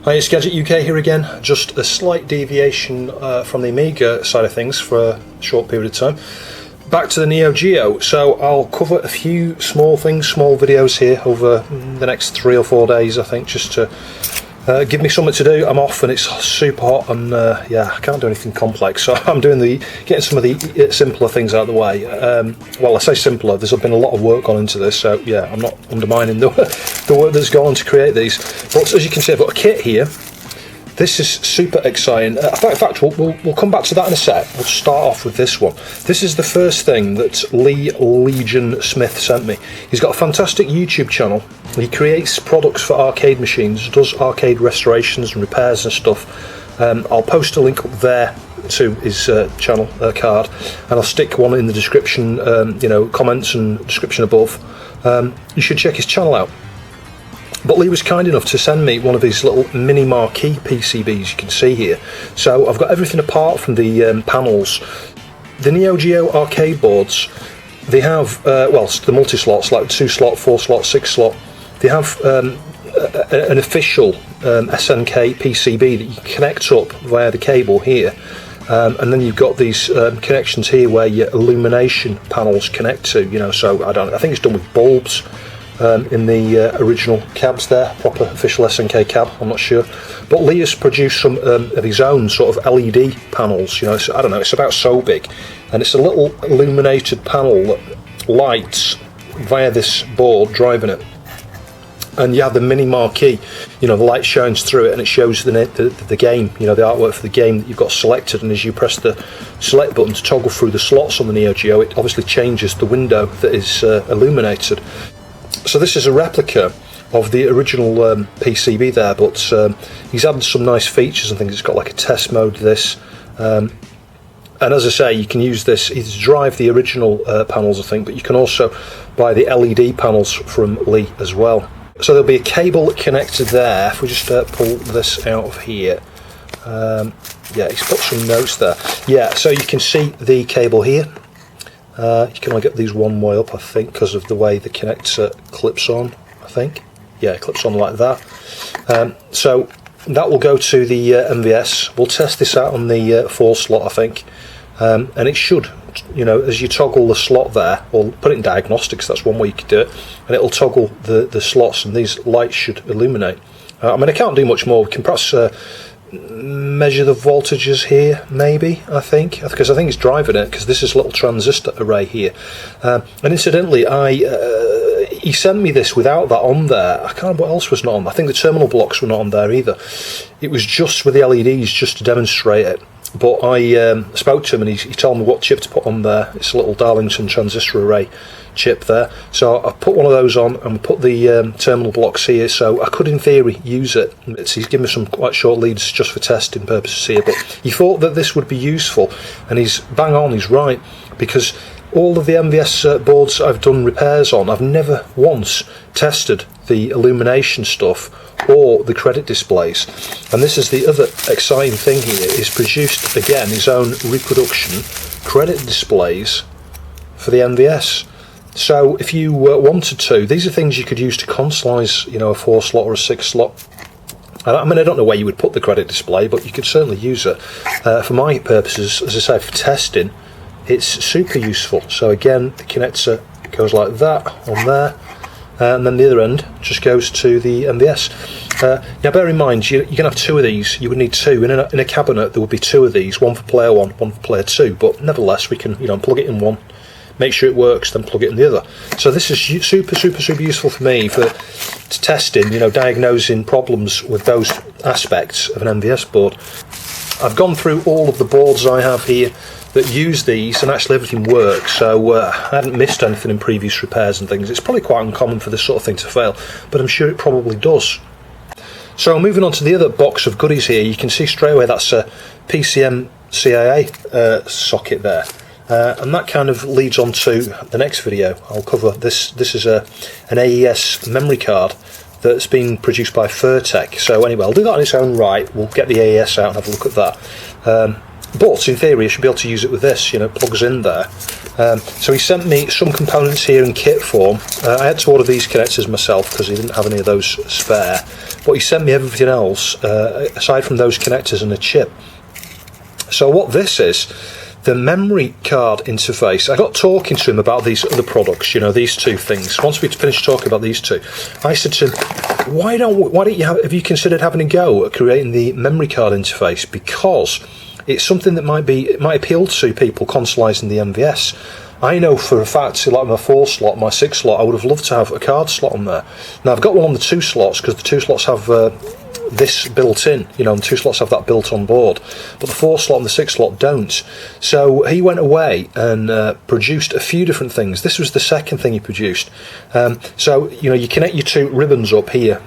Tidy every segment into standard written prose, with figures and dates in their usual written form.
Hi, it's Gadget UK here again. Just a slight deviation from the Amiga side of things for a short period of time. Back to the Neo Geo. So I'll cover a few small things, small videos here over the next 3 or 4 days, I think, just to give me something to do. I'm off and it's super hot, and yeah, I can't do anything complex, so I'm doing getting some of the simpler things out of the way. Well, I say simpler, there's been a lot of work gone into this, so yeah, I'm not undermining the work that's gone to create these. But as you can see, I've got a kit here. This is super exciting. In fact, we'll come back to that in a sec. We'll start off with this one. This is the first thing that Legion Smith sent me. He's got a fantastic YouTube channel. He creates products for arcade machines, does arcade restorations and repairs and stuff. I'll post a link up there to his channel card, and I'll stick one in the description, comments and description above. You should check his channel out. But Lee was kind enough to send me one of his little mini Marquee PCBs you can see here. So I've got everything apart from the panels. The Neo Geo arcade boards, they have, the multi-slots, like 2-slot, 4-slot, 6-slot. They have an official SNK PCB that you connect up via the cable here. And then you've got these connections here where your illumination panels connect to, so I think it's done with bulbs. In the original cabs there, proper official SNK cab, I'm not sure. But Lee has produced some of his own sort of LED panels, I don't know, it's about so big. And it's a little illuminated panel that lights via this board driving it. And you have the mini Marquee, the light shines through it and it shows the game, the artwork for the game that you've got selected, and as you press the select button to toggle through the slots on the Neo Geo, it obviously changes the window that is illuminated. So this is a replica of the original PCB there, but he's added some nice features and things. It's got like a test mode, this. And as I say, you can use this either to drive the original panels, I think, but you can also buy the LED panels from Lee as well. So there'll be a cable connected there. If we just pull this out of here. Yeah, he's put some notes there. Yeah, so you can see the cable here. You can only get these one way up, I think, because of the way the connector clips on, I think. Yeah, it clips on like that. So that will go to the MVS. We'll test this out on the 4-slot, I think. And it should, as you toggle the slot there, or put it in diagnostics, that's one way you could do it, and it'll toggle the slots, and these lights should illuminate. I mean, I can't do much more. We can perhaps measure the voltages here, maybe, I think, because I think it's driving it, because this is a little transistor array here. And incidentally, he sent me this without that on there. I can't remember what else was not on. I think the terminal blocks were not on there either. It was just with the LEDs, just to demonstrate it. But I spoke to him and he told me what chip to put on there. It's a little Darlington transistor array chip there. So I put one of those on and put the terminal blocks here, so I could in theory use it. He's given me some quite short leads just for testing purposes here, but he thought that this would be useful, and he's bang on, he's right, because all of the MVS boards I've done repairs on, I've never once tested the illumination stuff or the credit displays. And this is the other exciting thing here, is produced again his own reproduction credit displays for the MVS. So if you wanted to, these are things you could use to consoleize, a 4-slot or a 6-slot. I mean, I don't know where you would put the credit display, but you could certainly use it. For my purposes, as I say, for testing, it's super useful. So again, the connector goes like that on there, and then the other end just goes to the MVS. Now bear in mind, you're going to have 2 of these. You would need 2. In a cabinet there would be 2 of these, one for player 1, one for player 2, but nevertheless we can plug it in one, make sure it works, then plug it in the other. So this is super useful for me for testing, diagnosing problems with those aspects of an MVS board. I've gone through all of the boards I have here that use these, and actually everything works, so I hadn't missed anything in previous repairs and things. It's probably quite uncommon for this sort of thing to fail, but I'm sure it probably does. So moving on to the other box of goodies here, you can see straight away that's a PCM CIA socket there. And that kind of leads on to the next video. I'll cover this. This is an AES memory card that's been produced by Furtech. So anyway, I'll do that on its own right. We'll get the AES out and have a look at that. but in theory, I should be able to use it with this. You know, it plugs in there. So he sent me some components here in kit form. I had to order these connectors myself because he didn't have any of those spare. But he sent me everything else aside from those connectors and a chip. So what this is, the memory card interface. I got talking to him about these other products, you know, these two things. Once we finished talking about these two, I said to him, why don't you have you considered having a go at creating the memory card interface? Because it's something that might appeal to people consolising the MVS. I know for a fact, like my 4 slot, my 6 slot, I would have loved to have a card slot on there. Now I've got one on the 2 slots because the 2 slots have this built in, you know, and 2 slots have that built on board, but the 4 slot and the 6 slot don't. So he went away and produced a few different things. This was the second thing he produced. So, you know, you connect your 2 ribbons up here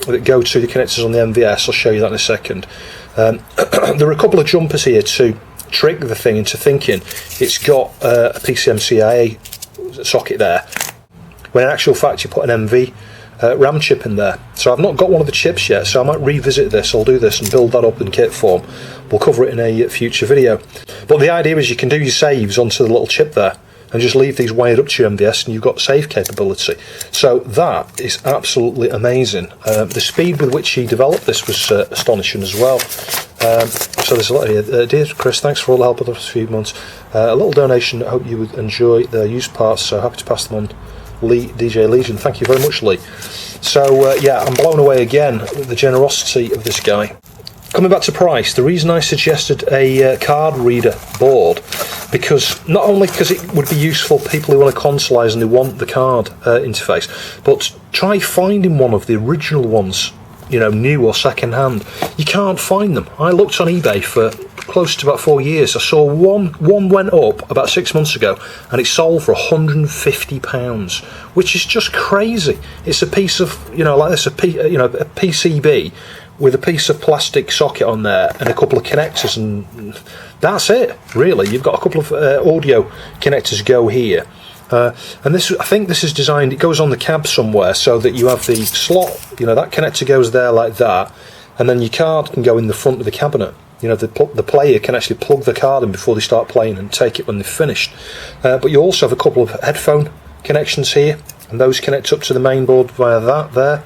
that go to the connectors on the MVS. I'll show you that in a second. There are a couple of jumpers here to trick the thing into thinking it's got a PCMCIA socket there, when in actual fact you put an MV RAM chip in there. So I've not got one of the chips yet, so I might revisit this. I'll do this and build that up in kit form. We'll cover it in a future video. But the idea is you can do your saves onto the little chip there and just leave these wired up to your MVS and you've got save capability. So that is absolutely amazing. The speed with which he developed this was astonishing as well. So there's a lot here. Dear Chris, thanks for all the help of the last few months. A little donation, I hope you would enjoy the used parts, so happy to pass them on. Lee, DJ Legion, thank you very much, Lee. So yeah, I'm blown away again with the generosity of this guy. Coming back to price, the reason I suggested a card reader board, because not only because it would be useful for people who want to consolise and who want the card interface, but try finding one of the original ones, you know, new or second hand. You can't find them. I looked on eBay for close to about 4 years. I saw one went up about 6 months ago and it sold for £150, which is just crazy. It's a piece of, you know, like this, a PCB with a piece of plastic socket on there and a couple of connectors, and that's it, really. You've got a couple of audio connectors go here. And this, I think this is designed, it goes on the cab somewhere so that you have the slot, you know, that connector goes there like that, and then your card can go in the front of the cabinet. You know, the player can actually plug the card in before they start playing and take it when they've finished. But you also have a couple of headphone connections here, and those connect up to the main board via that there.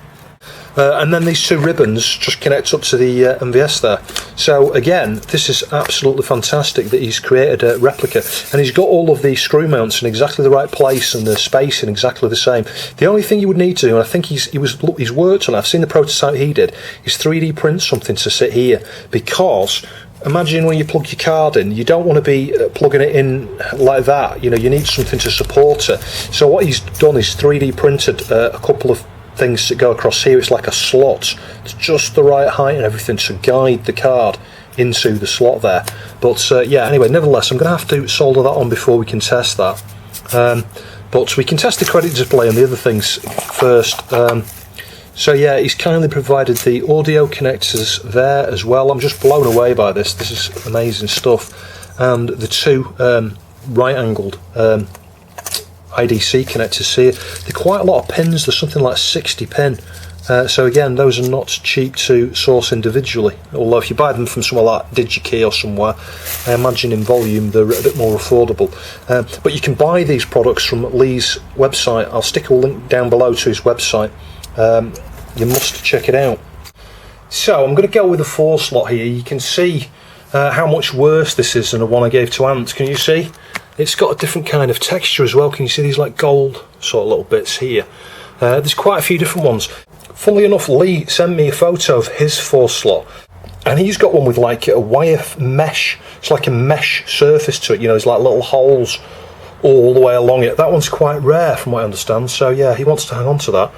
And then these 2 ribbons just connect up to the MVS there. So again, this is absolutely fantastic that he's created a replica, and he's got all of these screw mounts in exactly the right place and the space in exactly the same. The only thing you would need to do, and I think he's worked on it, I've seen the prototype he did, is 3D print something to sit here, because imagine when you plug your card in, you don't want to be plugging it in like that, you know, you need something to support it. So what he's done is 3D printed a couple of things that go across here. It's like a slot. It's just the right height and everything to guide the card into the slot there. But yeah, anyway, nevertheless, I'm going to have to solder that on before we can test that. But we can test the credit display and the other things first. So yeah, he's kindly provided the audio connectors there as well. I'm just blown away by this. This is amazing stuff. And the 2 right-angled IDC connectors here. They're quite a lot of pins. There's something like 60 pin. So again, those are not cheap to source individually. Although if you buy them from somewhere like DigiKey or somewhere, I imagine in volume they're a bit more affordable. But you can buy these products from Lee's website. I'll stick a link down below to his website. You must check it out. So I'm going to go with a 4 slot here. You can see how much worse this is than the one I gave to Ant. Can you see? It's got a different kind of texture as well. Can you see these like gold sort of little bits here? There's quite a few different ones. Funnily enough, Lee sent me a photo of his 4 slot, and he's got one with like a wire mesh. It's like a mesh surface to it, you know, there's like little holes all the way along it. That one's quite rare from what I understand, so yeah, he wants to hang on to that.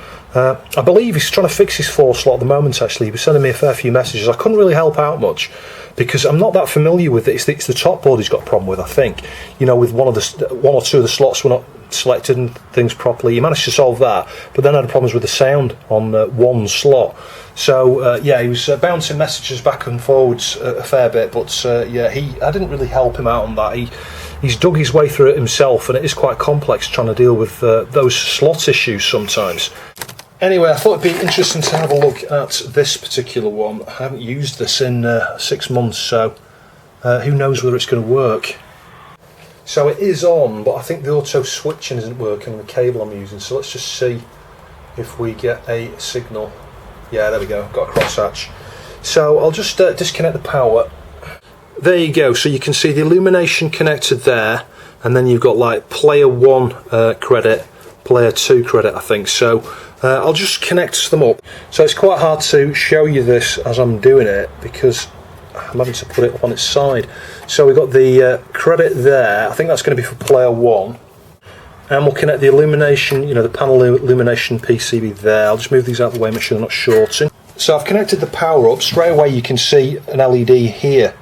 I believe he's trying to fix his 4 slot at the moment actually. He was sending me a fair few messages. I couldn't really help out much because I'm not that familiar with it. It's the top board he's got a problem with, I think. You know, with one or 2 of the slots were not selected and things properly. He managed to solve that, but then had problems with the sound on one slot. So yeah, he was bouncing messages back and forwards a fair bit, but yeah, I didn't really help him out on that. He's dug his way through it himself, and it is quite complex trying to deal with those slot issues sometimes. Anyway, I thought it'd be interesting to have a look at this particular one. I haven't used this in 6 months, so Who knows whether it's going to work. So it is on, but I think the auto switching isn't working on the cable I'm using, so let's just see if we get a signal. Yeah, there we go, got a crosshatch. So I'll just disconnect the power. There you go, so you can see the illumination connected there, and then you've got like player 1 credit, player 2 credit I think. So I'll just connect them up. So it's quite hard to show you this as I'm doing it because I'm having to put it on its side. So we've got the credit there, I think that's going to be for player 1. And we'll connect the illumination, you know, the panel illumination PCB there. I'll just move these out of the way, make sure they're not shorting. So I've connected the power up. Straight away you can see an LED here.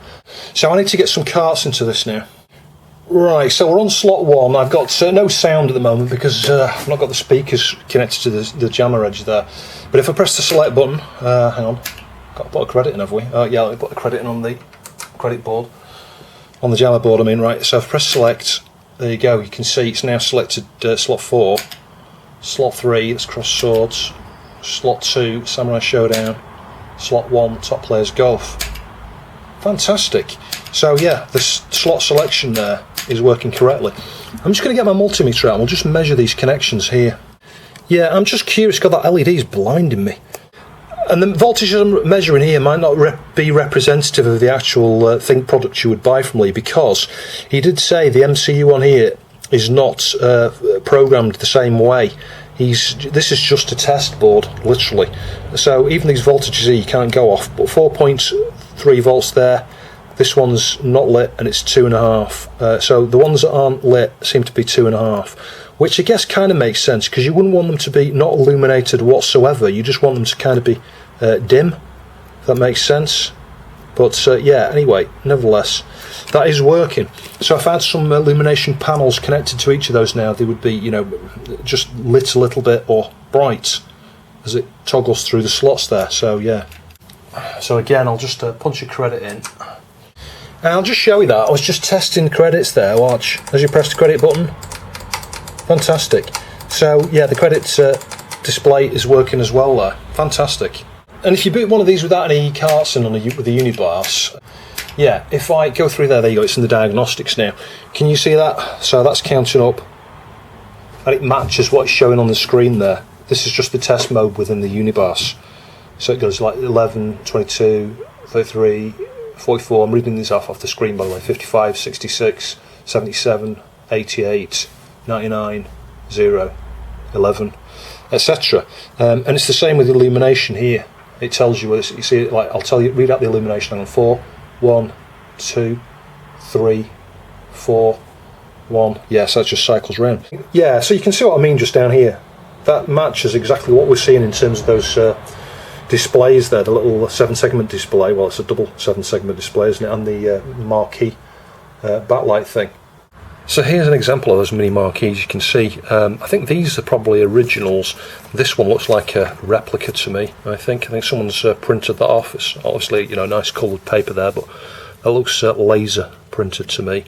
So I need to get some carts into this now. Right, so we're on slot 1. I've got no sound at the moment because I've not got the speakers connected to the jammer edge there. But if I press the select button, hang on, got to put a credit in, have we? Yeah, let me put a credit in on the credit board. On the jammer board, I mean, right. So if I press select, there you go, you can see it's now selected slot 4. Slot 3, it's cross swords. Slot 2, Samurai Showdown. Slot 1, top players golf. Fantastic. So yeah, the slot selection there is working correctly. I'm just going to get my multimeter out and we'll just measure these connections here. Yeah, I'm just curious because that LED is blinding me. And the voltage I'm measuring here might not be representative of the actual product you would buy from Lee, because he did say the MCU on here is not programmed the same way. This is just a test board, literally. So even these voltages here you can't go off, but 4.3 volts there. This one's not lit and it's 2.5. So the ones that aren't lit seem to be 2.5. Which I guess kind of makes sense, because you wouldn't want them to be not illuminated whatsoever. You just want them to kind of be dim, if that makes sense. But yeah, anyway, nevertheless, that is working. So if I had some illumination panels connected to each of those now, they would be, you know, just lit a little bit or bright as it toggles through the slots there. So yeah. So again, I'll just punch a credit in. And I'll just show you that. I was just testing credits there. Watch, as you press the credit button. Fantastic. So yeah, the credit display is working as well there. Fantastic. And if you boot one of these without any carts in with the unibars, yeah, if I go through there you go, it's in the diagnostics now. Can you see that? So that's counting up and it matches what's showing on the screen there. This is just the test mode within the unibars. So it goes like 11, 22, 33, 44. I'm reading these off the screen, by the way. 55, 66, 77, 88, 99, 0, 11, etc. And it's the same with the illumination here. It tells you, you see it, like, I'll tell you, read out the illumination on 4, 1, 2, 3, 4, 1. Yeah, so that just cycles round. Yeah, so you can see what I mean just down here. That matches exactly what we're seeing in terms of those displays there, the little 7-segment display. Well, it's a double 7-segment display, isn't it? And the marquee backlight thing. So here's an example of those mini marquees. You can see, I think these are probably originals. This one looks like a replica to me. I think someone's printed that off. It's obviously, you know, nice coloured paper there, but it looks laser printed to me.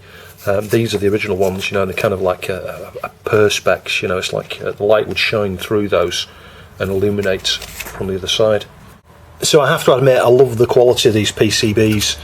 These are the original ones. You know, they're kind of like a perspex. You know, it's like the light would shine through those and illuminate from the other side. So I have to admit, I love the quality of these PCBs.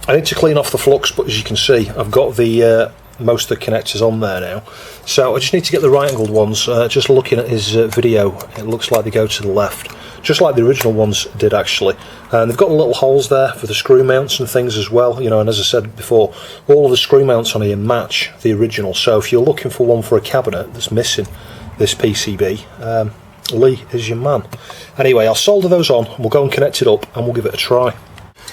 I need to clean off the flux, but as you can see, I've got the most of the connectors on there now. So I just need to get the right angled ones. Just looking at his video, it looks like they go to the left, just like the original ones did actually. And they've got the little holes there for the screw mounts and things as well. You know, and as I said before, all of the screw mounts on here match the original. So if you're looking for one for a cabinet that's missing this PCB, Lee is your man. Anyway, I'll solder those on, we'll go and connect it up and we'll give it a try.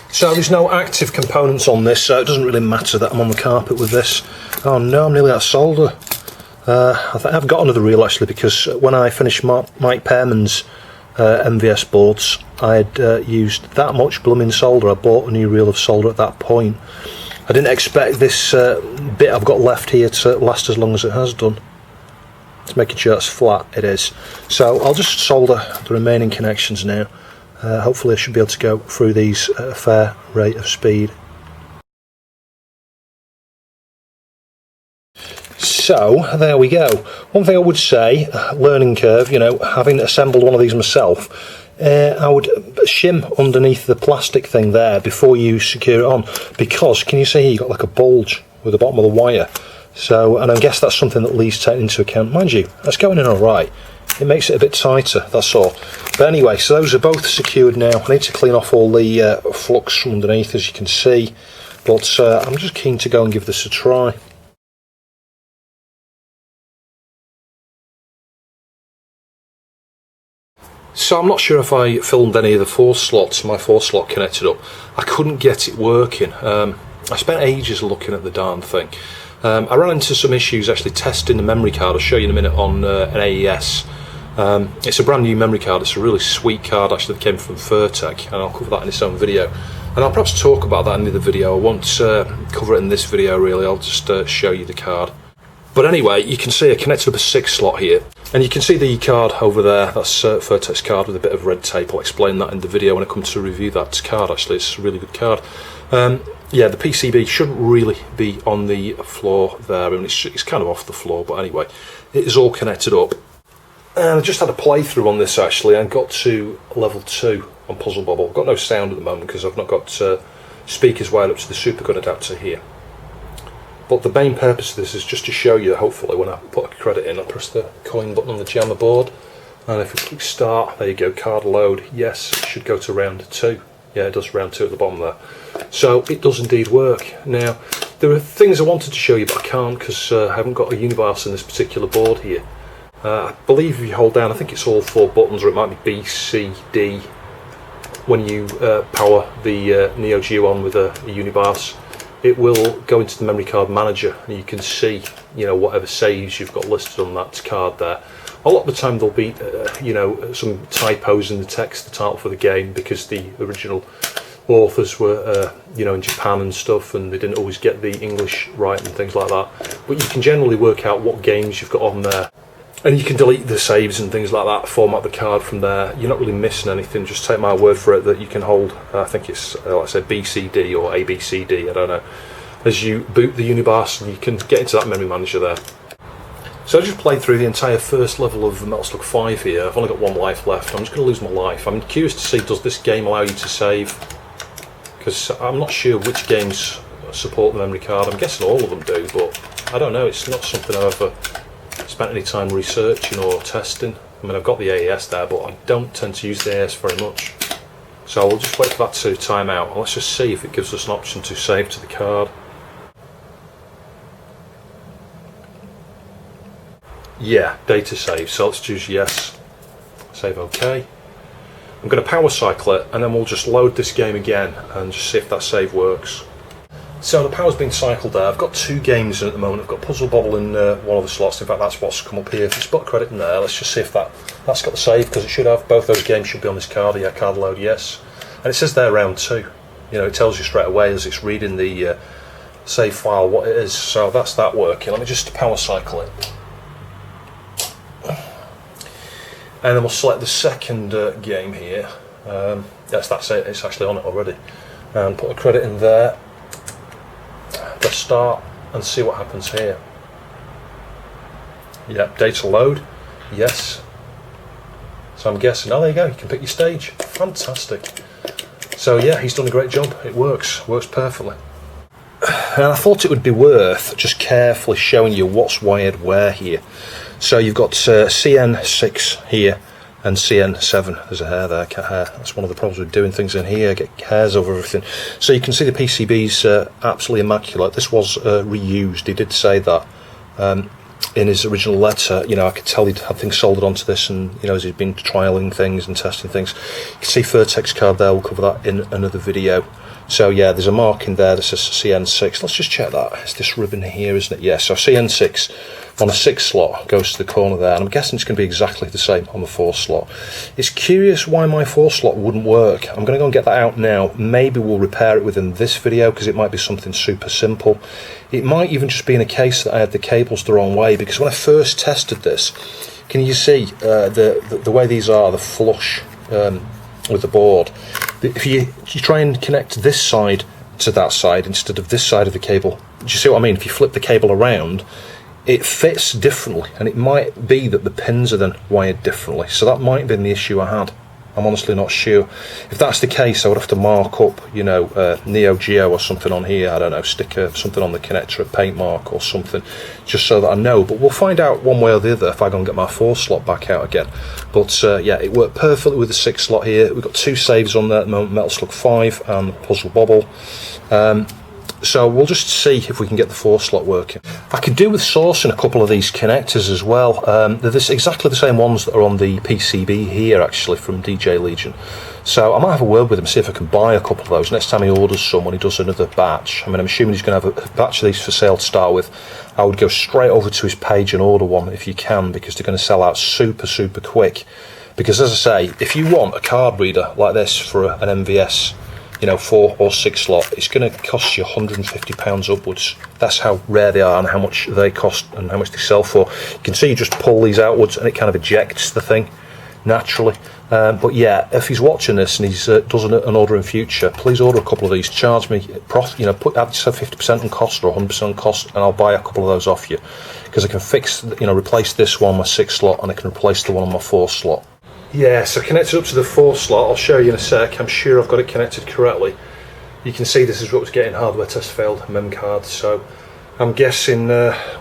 So there's no active components on this, so it doesn't really matter that I'm on the carpet with this. Oh no, I'm nearly out of solder. I've got another reel actually, because when I finished Mike Pearman's MVS boards, I'd used that much blooming solder. I bought a new reel of solder at that point. I didn't expect this bit I've got left here to last as long as it has done. It's making sure it's flat, it is. So I'll just solder the remaining connections now. Hopefully I should be able to go through these at a fair rate of speed. So there we go. One thing I would say, learning curve, you know, having assembled one of these myself, I would shim underneath the plastic thing there before you secure it on, because can you see you've got like a bulge with the bottom of the wire. So, and I guess that's something that Lee's taken into account. Mind you, that's going in alright. It makes it a bit tighter, that's all. But anyway, so those are both secured now. I need to clean off all the flux from underneath, as you can see. But I'm just keen to go and give this a try. So I'm not sure if I filmed any of the 4 slots, my 4 slot connected up. I couldn't get it working. I spent ages looking at the darn thing. I ran into some issues actually testing the memory card. I'll show you in a minute on an AES. It's a brand new memory card. It's a really sweet card actually that came from Furtek, and I'll cover that in its own video. And I'll perhaps talk about that in the other video. I won't cover it in this video really, I'll just show you the card. But anyway, you can see I connected up a 6 slot here. And you can see the card over there, that's Furtek's card with a bit of red tape. I'll explain that in the video when I come to review that card actually. It's a really good card. Yeah, the PCB shouldn't really be on the floor there. I mean, it's kind of off the floor, but anyway, it is all connected up. And I just had a playthrough on this actually and got to level 2 on Puzzle Bobble. I've got no sound at the moment because I've not got speakers wired up to the supergun adapter here. But the main purpose of this is just to show you, hopefully, when I put a credit in, I press the coin button on the jammer board, and if we click start, there you go, card load, yes, it should go to round 2. Yeah, it does, round 2 at the bottom there. So it does indeed work. Now, there are things I wanted to show you, but I can't because I haven't got a UniBIOS in this particular board here. I believe if you hold down, I think it's all 4 buttons, or it might be B, C, D, when you power the Neo Geo on with a UniBIOS, it will go into the memory card manager, and you can see, you know, whatever saves you've got listed on that card there. A lot of the time there'll be, you know, some typos in the text, the title for the game, because the original authors were, you know, in Japan and stuff, and they didn't always get the English right and things like that. But you can generally work out what games you've got on there. And you can delete the saves and things like that, format the card from there. You're not really missing anything, just take my word for it that you can hold, I think it's, like I said, BCD or ABCD, I don't know, as you boot the UniBIOS, and you can get into that memory manager there. So I just played through the entire first level of Metal Slug 5 here. I've only got 1 life left. I'm just going to lose my life. I'm curious to see, does this game allow you to save? Because I'm not sure which games support the memory card. I'm guessing all of them do, but I don't know. It's not something I've ever spent any time researching or testing. I mean, I've got the AES there, but I don't tend to use the AES very much. So we'll just wait for that to time out, and let's just see if it gives us an option to save to the card. Yeah, data save, so let's choose yes, save OK. I'm going to power cycle it, and then we'll just load this game again and just see if that save works. So the power's been cycled there. I've got 2 games in at the moment. I've got Puzzle Bobble in one of the slots. In fact, that's what's come up here. If it's put credit in there, let's just see if that's got the save, because it should have. Both those games should be on this card. Yeah, card load, yes. And it says there round 2. You know, it tells you straight away as it's reading the save file what it is. So that's that working. Let me just power cycle it. And then we'll select the second game here. Yes, that's it. It's actually on it already. And put a credit in there. Press start and see what happens here. Yep, data load. Yes. So I'm guessing. Oh, there you go. You can pick your stage. Fantastic. So yeah, he's done a great job. It works. Works perfectly. And I thought it would be worth just carefully showing you what's wired where here. So you've got CN6 here and CN7. There's a hair there, cat hair. That's one of the problems with doing things in here, get hairs over everything. So you can see the PCB's absolutely immaculate. This was reused. He did say that in his original letter. You know, I could tell he'd had things soldered onto this, and you know, as he'd been trialling things and testing things. You can see Furtek's card there. We'll cover that in another video. So yeah, there's a mark in there that says CN6. Let's just check that. It's this ribbon here, isn't it? Yeah, so CN6 on a 6 slot goes to the corner there, and I'm guessing it's going to be exactly the same on the 4 slot. It's curious why my 4 slot wouldn't work. I'm going to go and get that out now. Maybe we'll repair it within this video, because it might be something super simple. It might even just be in a case that I had the cables the wrong way, because when I first tested this, can you see the way these are, the flush with the board? If you try and connect this side to that side instead of this side of the cable, do you see what I mean? If you flip the cable around, it fits differently, and it might be that the pins are then wired differently. So that might have been the issue I had. I'm honestly not sure. If that's the case, I would have to mark up, you know, Neo Geo or something on here. I don't know, stick something on the connector, a paint mark or something, just so that I know. But we'll find out one way or the other if I go and get my 4 slot back out again. But yeah, it worked perfectly with the 6 slot here. We've got 2 saves on there at the moment, Metal Slug 5 and Puzzle Bobble. So we'll just see if we can get the 4 slot working. I could do with sourcing a couple of these connectors as well. They're exactly the same ones that are on the PCB here, actually, from DJ Legion. So I might have a word with him, see if I can buy a couple of those next time he orders some, when he does another batch. I mean, I'm assuming he's going to have a batch of these for sale to start with. I would go straight over to his page and order one if you can, because they're going to sell out super, super quick. Because as I say, if you want a card reader like this for an MVS, you know, 4 or 6 slot, it's going to cost you £150 upwards. That's how rare they are and how much they cost and how much they sell for. You can see you just pull these outwards and it kind of ejects the thing naturally. But yeah, if he's watching this and he's does an order in future, please order a couple of these. Charge me, you know, add 50% on cost or 100% on cost, and I'll buy a couple of those off you, because I can fix, you know, replace this one on my 6 slot and I can replace the one on my 4 slot. Yeah, so connected up to the 4 slot, I'll show you in a sec. I'm sure I've got it connected correctly. You can see this is what was getting hardware test failed, mem card, so I'm guessing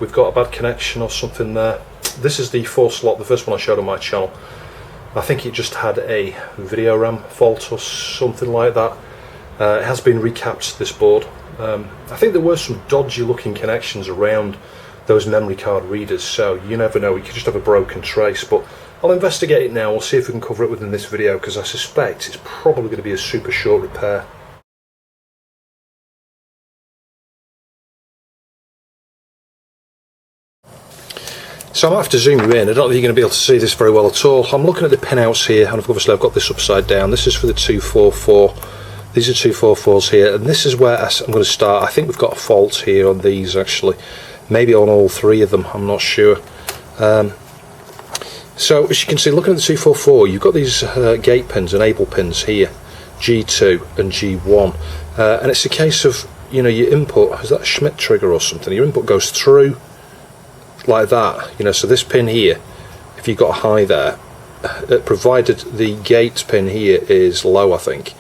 we've got a bad connection or something there. This is the 4 slot, the first one I showed on my channel. I think it just had a video RAM fault or something like that. It has been recapped, this board. I think there were some dodgy looking connections around those memory card readers, so you never know, you could just have a broken trace. But I'll investigate it now. We'll see if we can cover it within this video, because I suspect it's probably going to be a super short repair. So I might have to zoom you in. I don't think you're going to be able to see this very well at all. I'm looking at the pinouts here, and obviously I've got this upside down. This is for the 244. These are 244s here, and this is where I'm going to start. I think we've got a fault here on these, actually. Maybe on all 3 of them, I'm not sure. So as you can see, looking at the 244, you've got these gate pins, enable pins here, G2 and G1, and it's a case of, you know, your input, is that a Schmidt trigger or something? Your input goes through like that, you know, so this pin here, if you've got a high there, provided the gate pin here is low, I think,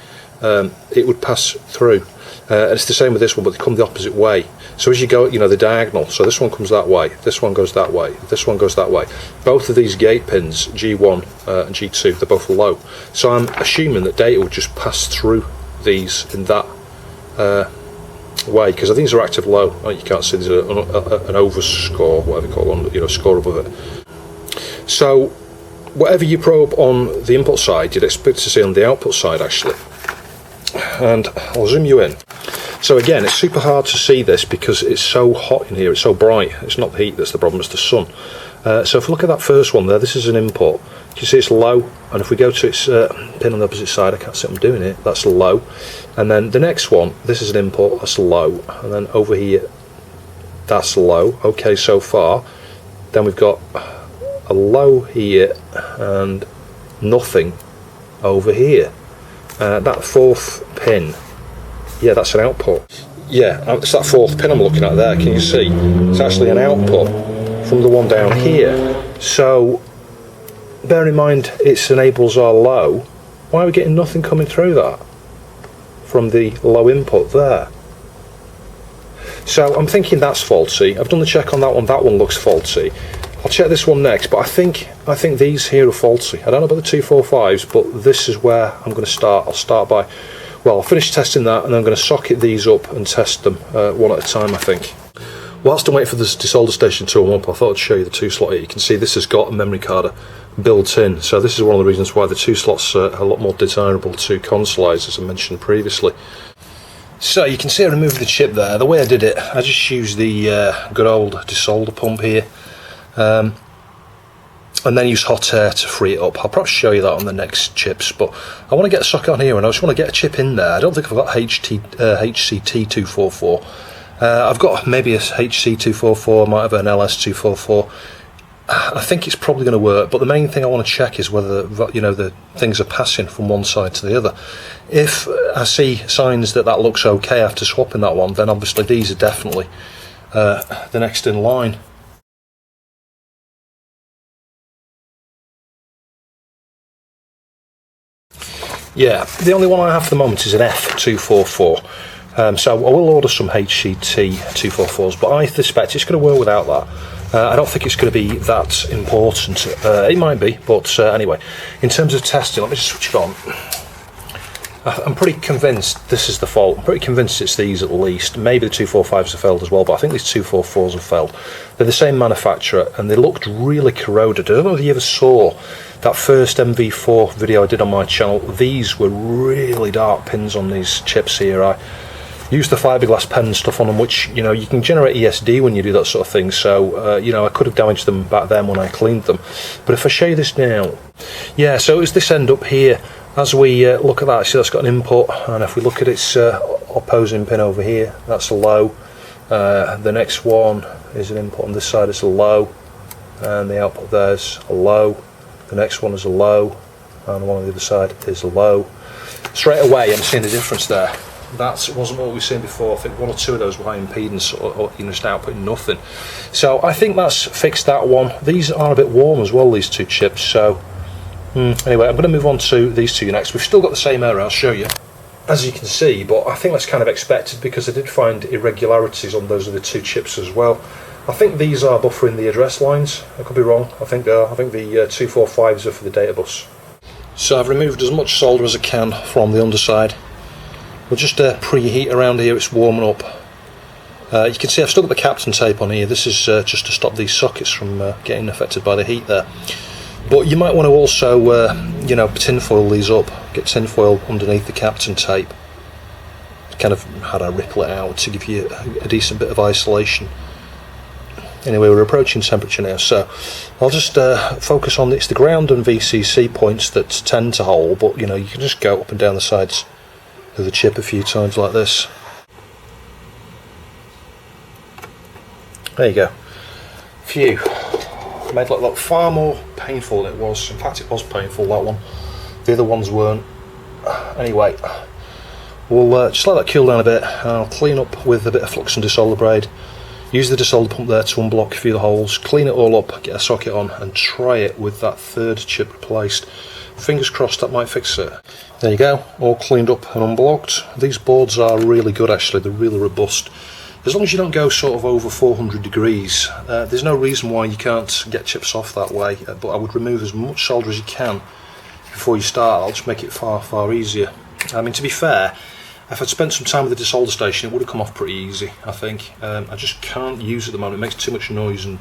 it would pass through. And it's the same with this one, but they come the opposite way. So as you go, you know, the diagonal, so this one comes that way, this one goes that way, this one goes that way. Both of these gate pins, G1 and G2, they're both low. So I'm assuming that data would just pass through these in that way, because I think these are active low. Oh, you can't see, there's an overscore, whatever you call it, you know, score above it. So whatever you probe on the input side, you'd expect to see on the output side, actually. And I'll zoom you in. So again, it's super hard to see this because it's so hot in here, it's so bright. It's not the heat that's the problem, it's the sun. So if we look at that first one there, this is an input. You see it's low, and if we go to its pin on the opposite side, I can't see what I'm doing it, that's low. And then the next one, this is an input, that's low. And then over here, that's low. Okay, so far. Then we've got a low here and nothing over here. That 4th pin, yeah, that's an output. Yeah, it's that 4th pin I'm looking at there, can you see? It's actually an output from the one down here. So, bear in mind its enables are low. Why are we getting nothing coming through that? From the low input there. So I'm thinking that's faulty. I've done the check on that one looks faulty. I'll check this one next, but I think these here are faulty. I don't know about the 245s, but this is where I'm going to start. I'll start by, well, I'll finish testing that, and then I'm going to socket these up and test them one at a time, I think. Whilst I'm waiting for this desolder station to warm up, I thought I'd show you the 2 slot here. You can see this has got a memory card built in, so this is one of the reasons why the 2 slots are a lot more desirable to consoles, as I mentioned previously. So you can see I removed the chip there. The way I did it, I just used the good old desolder pump here. And then use hot air to free it up. I'll probably show you that on the next chips, but I want to get a socket on here, and I just want to get a chip in there. I don't think I've got HCT244. I've got maybe a HC244, I might have an LS244. I think it's probably going to work, but the main thing I want to check is whether, you know, the things are passing from one side to the other. If I see signs that looks okay after swapping that one, then obviously these are definitely the next in line. Yeah, the only one I have for the moment is an F244. So I will order some HCT 244s, but I suspect it's going to work without that. I don't think it's going to be that important. It might be, but anyway, in terms of testing, let me just switch it on. I'm pretty convinced this is the fault. I'm pretty convinced it's these at least. Maybe the 245s have failed as well, but I think these 244s have failed. They're the same manufacturer, and they looked really corroded. I don't know if you ever saw that first MV4 video I did on my channel. These were really dark pins on these chips here. I used the fiberglass pen and stuff on them, which, you know, you can generate ESD when you do that sort of thing, so you know, I could have damaged them back then when I cleaned them. But if I show you this now, yeah, so it's this end up here. As we look at that, see that's got an input, and if we look at its opposing pin over here, that's a low. The next one is an input on this side, it's a low, and the output there's a low. The next one is a low, and the one on the other side is a low. Straight away I'm seeing the difference there. That wasn't what we've seen before. I think one or two of those were high impedance, or you know, just outputting nothing. So I think that's fixed that one. These are a bit warm as well, these two chips, so anyway, I'm going to move on to these two next. We've still got the same error, I'll show you, as you can see, but I think that's kind of expected because I did find irregularities on those other two chips as well. I think these are buffering the address lines. I could be wrong. I think the 245s are for the data bus. So I've removed as much solder as I can from the underside. We'll just preheat around here, it's warming up. You can see I've still got the Captain tape on here. This is just to stop these sockets from getting affected by the heat there. But you might want to also, you know, tinfoil these up. Get tinfoil underneath the Captain tape. Kind of how do I ripple it out to give you a decent bit of isolation. Anyway, we're approaching temperature now, so I'll just focus on it's the ground and VCC points that tend to hold, but you know, you can just go up and down the sides of the chip a few times like this. There you go. Phew. Made it look far more painful than it was. In fact, it was painful, that one. The other ones weren't. Anyway, we'll just let that cool down a bit. I'll clean up with a bit of flux and desolder braid. Use the desolder pump there to unblock a few of the holes. Clean it all up, get a socket on, and try it with that third chip replaced. Fingers crossed that might fix it. There you go, all cleaned up and unblocked. These boards are really good actually, they're really robust. As long as you don't go sort of over 400 degrees, there's no reason why you can't get chips off that way, but I would remove as much solder as you can before you start. I'll just make it far easier. I mean, to be fair, if I'd spent some time with the desolder station, it would have come off pretty easy, I think. I just can't use it at the moment, it makes too much noise, and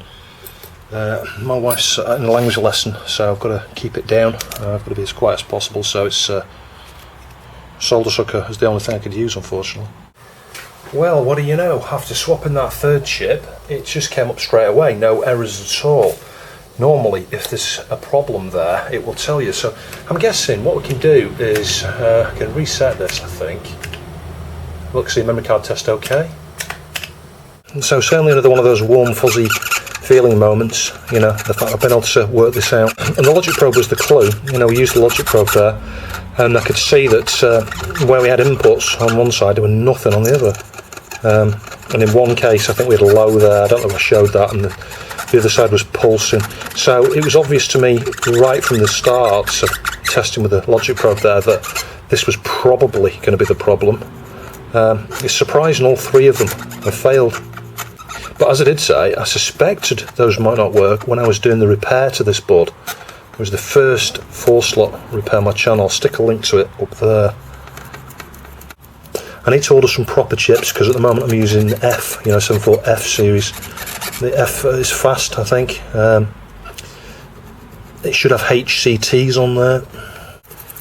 my wife's in a language lesson, so I've got to keep it down. I've got to be as quiet as possible, so it's solder sucker is the only thing I could use, unfortunately. Well, what do you know, after swapping that third chip, it just came up straight away, no errors at all. Normally, if there's a problem there, it will tell you. So I'm guessing what we can do is, I can reset this, I think. Look, see, memory card test okay. And so certainly another one of those warm, fuzzy feeling moments, you know, the fact I've been able to work this out. And the logic probe was the clue, you know, we used the logic probe there, and I could see that where we had inputs on one side, there were nothing on the other. And in one case, I think we had a low there, I don't know if I showed that, and the other side was pulsing. So it was obvious to me right from the start of testing with the logic probe there that this was probably going to be the problem. It's surprising all three of them have failed. But as I did say, I suspected those might not work when I was doing the repair to this board. It was the first 4-slot repair on my channel. I'll stick a link to it up there. I need to order some proper chips because at the moment I'm using F, you know, 74F series. The F is fast, I think. It should have HCTs on there.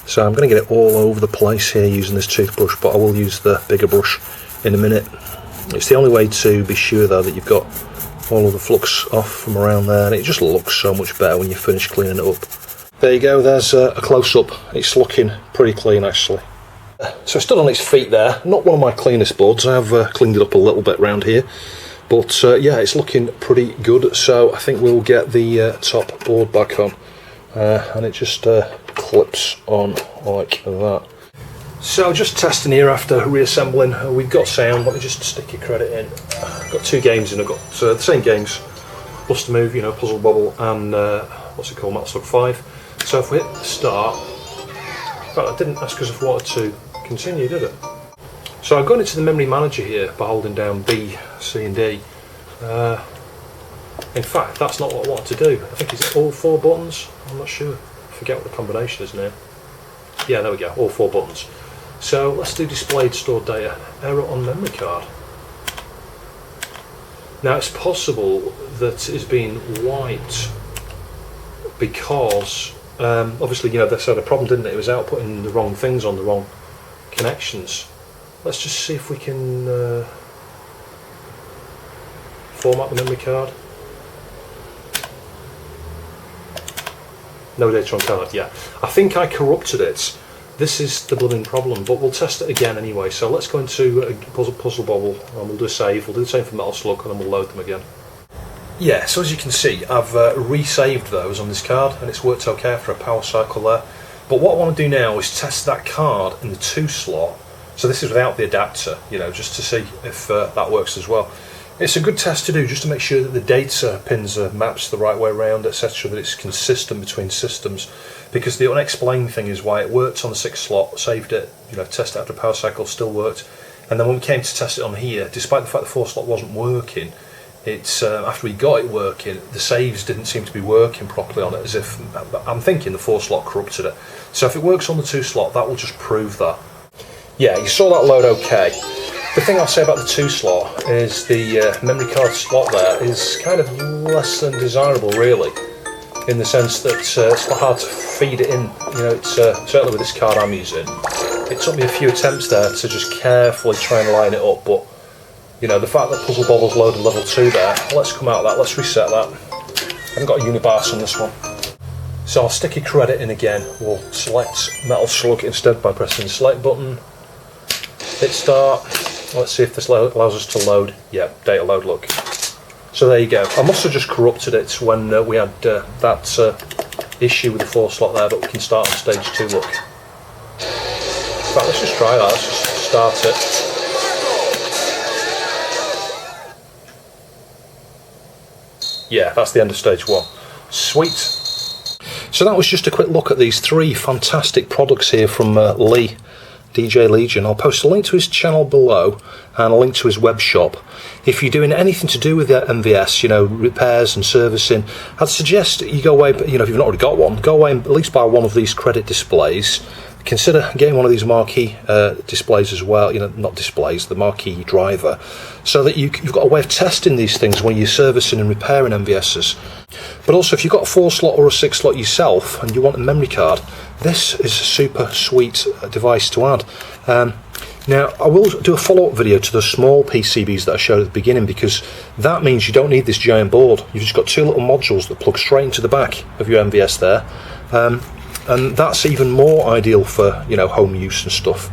So I'm going to get it all over the place here using this toothbrush, but I will use the bigger brush in a minute. It's the only way to be sure though that you've got all of the flux off from around there, and it just looks so much better when you finish cleaning it up. There you go, there's a close-up. It's looking pretty clean actually. So it's still on its feet there, not one of my cleanest boards. I have cleaned it up a little bit around here, but yeah, it's looking pretty good. So I think we'll get the top board back on, and it just clips on like that. So just testing here after reassembling, we've got sound. Let me just stick your credit in. I've got two games in, I've got the same games, Bust a Move, you know, Puzzle Bobble, and what's it called, Metal Slug 5. So if we hit start, fact, I didn't ask us if we wanted to continue, did it? So I'm going into the memory manager here by holding down B, C and D. In fact, that's not what I wanted to do. I think it's all 4 buttons. I'm not sure. I forget what the combination is now. Yeah, there we go, all 4 buttons. So let's do displayed stored data. Error on memory card. Now it's possible that it's been wiped because obviously, you know, this had a problem, didn't it? It was outputting the wrong things on the wrong connections. Let's just see if we can format the memory card. No data on card, yeah. I think I corrupted it. This is the blooming problem, but we'll test it again anyway. So let's go into Puzzle Bobble and we'll do a save. We'll do the same for Metal Slug and then we'll load them again. Yeah, so as you can see, I've resaved those on this card and it's worked okay after a power cycle there. But what I want to do now is test that card in the 2 slot. So this is without the adapter, you know, just to see if that works as well. It's a good test to do just to make sure that the data pins are mapped the right way around, etc., that it's consistent between systems. Because the unexplained thing is why it worked on the 6 slot, saved it, you know, tested it after a power cycle, still worked. And then when we came to test it on here, despite the fact the 4 slot wasn't working, it's after we got it working, the saves didn't seem to be working properly on it, as if, I'm thinking the 4 slot corrupted it. So if it works on the 2 slot, that will just prove that. Yeah, you saw that load okay. The thing I'll say about the 2 slot is the memory card slot there is kind of less than desirable, really, in the sense that it's quite hard to feed it in. You know, it's certainly with this card I'm using, it took me a few attempts there to just carefully try and line it up, but you know, the fact that Puzzle Bobble's loaded level 2 there, let's come out of that, let's reset that. I haven't got a unibars on this one. So I'll stick a credit in again. We'll select Metal Slug instead by pressing the select button, hit start. Let's see if this allows us to load. Yeah, data load, look. So there you go. I must have just corrupted it when we had that issue with the 4 slot there, but we can start on stage 2, look. In fact, let's just try that, let's just start it. Yeah, that's the end of stage 1. Sweet. So that was just a quick look at these 3 fantastic products here from Lee. DJ Legion. I'll post a link to his channel below and a link to his web shop. If you're doing anything to do with the MVS, you know, repairs and servicing, I'd suggest you go away, you know, if you've not already got one, go away and at least buy one of these credit displays. Consider getting one of these marquee displays as well, you know, not displays, the marquee driver, so that you've got a way of testing these things when you're servicing and repairing MVSs. But also, if you've got a 4 slot or a 6 slot yourself and you want a memory card, this is a super sweet device to add. Now, I will do a follow-up video to the small PCBs that I showed at the beginning, because that means you don't need this giant board. You've just got 2 little modules that plug straight into the back of your MVS there. And that's even more ideal for, you know, home use and stuff.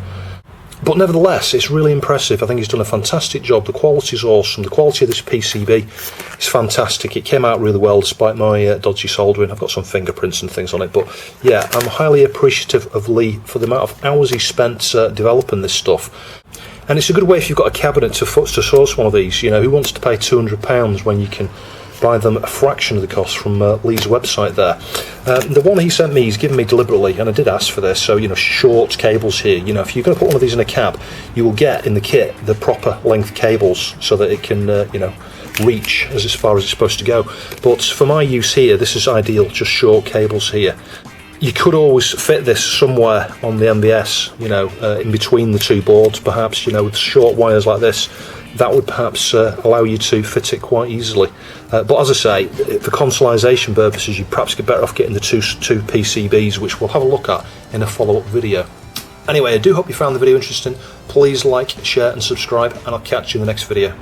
But nevertheless, it's really impressive. I think he's done a fantastic job. The quality is awesome. The quality of this PCB is fantastic. It came out really well despite my dodgy soldering. I've got some fingerprints and things on it. But yeah, I'm highly appreciative of Lee for the amount of hours he spent developing this stuff. And it's a good way if you've got a cabinet to source one of these. You know, who wants to pay £200 when you can buy them a fraction of the cost from Lee's website there. The one he sent me, he's given me deliberately, and I did ask for this, so, you know, short cables here. You know, if you're going to put one of these in a cab, you will get in the kit the proper length cables so that it can, you know, reach as far as it's supposed to go. But for my use here, this is ideal, just short cables here. You could always fit this somewhere on the MVS, you know, in between the 2 boards perhaps, you know, with short wires like this. That would perhaps allow you to fit it quite easily. But as I say, for consolisation purposes, you perhaps get better off getting the two PCBs, which we'll have a look at in a follow-up video. Anyway, I do hope you found the video interesting. Please like, share and subscribe, and I'll catch you in the next video.